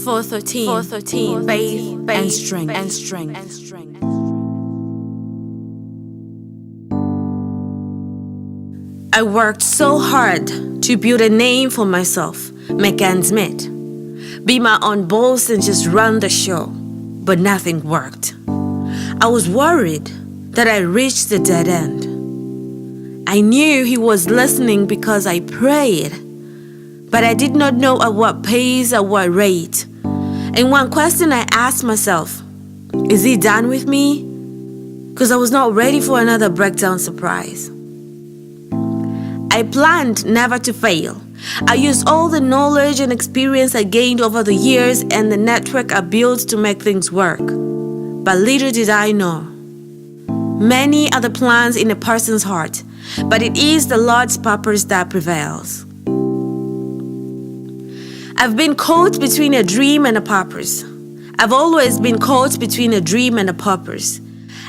4:13, faith and strength. I worked so hard to build a name for myself, make ends meet, be my own boss and just run the show, but nothing worked. I was worried that I reached the dead end. I knew He was listening because I prayed, but I did not know at what pace, at what rate. And one question I asked myself, is He done with me? Because I was not ready for another breakdown surprise. I planned never to fail. I used all the knowledge and experience I gained over the years and the network I built to make things work. But little did I know, many are the plans in a person's heart, but it is the Lord's purpose that prevails. I've been caught between a dream and a purpose. I've always been caught between a dream and a purpose.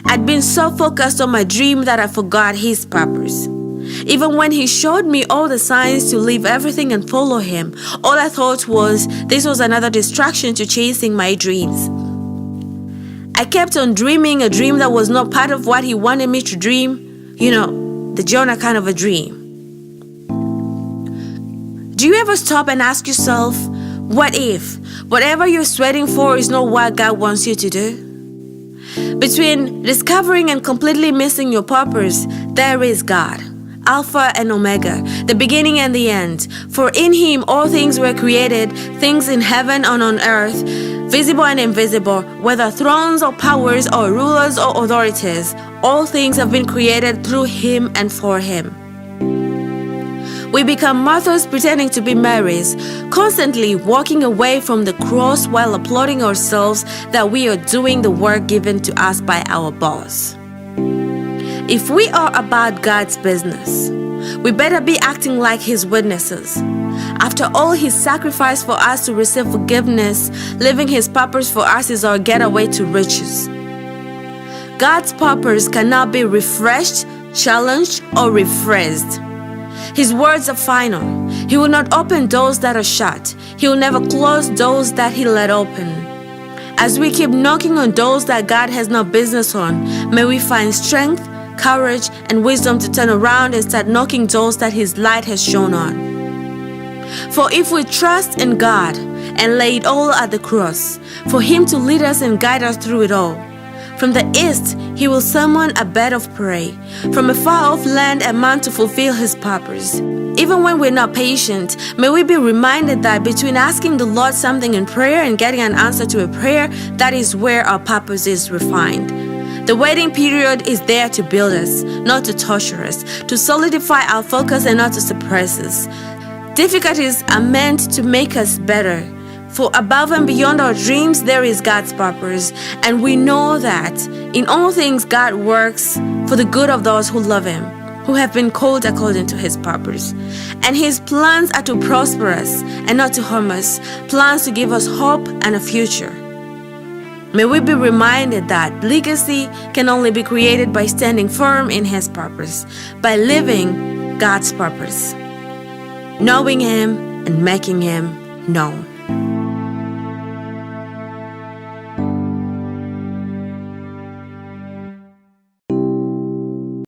I'd been so focused on my dream that I forgot His purpose. Even when He showed me all the signs to leave everything and follow Him, all I thought was this was another distraction to chasing my dreams. I kept on dreaming a dream that was not part of what He wanted me to dream. You know, the Jonah kind of a dream. Do you ever stop and ask yourself, what if whatever you're sweating for is not what God wants you to do? Between discovering and completely missing your purpose, there is God, Alpha and Omega, the beginning and the end. For in Him all things were created, things in heaven and on earth, visible and invisible, whether thrones or powers or rulers or authorities. All things have been created through Him and for Him. We become Marthas pretending to be Marys, constantly walking away from the cross while applauding ourselves that we are doing the work given to us by our boss. If we are about God's business, we better be acting like His witnesses. After all, He sacrificed for us to receive forgiveness. Living His purpose for us is our getaway to riches. God's purpose cannot be refreshed, challenged, or rephrased. His words are final. He will not open doors that are shut. He will never close doors that He let open. As we keep knocking on doors that God has no business on, may we find strength, courage, and wisdom to turn around and start knocking doors that His light has shone on. For if we trust in God and lay it all at the cross, for Him to lead us and guide us through it all, from the east He will summon a bird of prey, from a far-off land a man to fulfill His purpose. Even when we're not patient, may we be reminded that between asking the Lord something in prayer and getting an answer to a prayer, that is where our purpose is refined. The waiting period is there to build us, not to torture us, to solidify our focus and not to suppress us. Difficulties are meant to make us better. For above and beyond our dreams, there is God's purpose. And we know that in all things God works for the good of those who love Him, who have been called according to His purpose. And His plans are to prosper us and not to harm us, plans to give us hope and a future. May we be reminded that legacy can only be created by standing firm in His purpose, by living God's purpose, knowing Him and making Him known.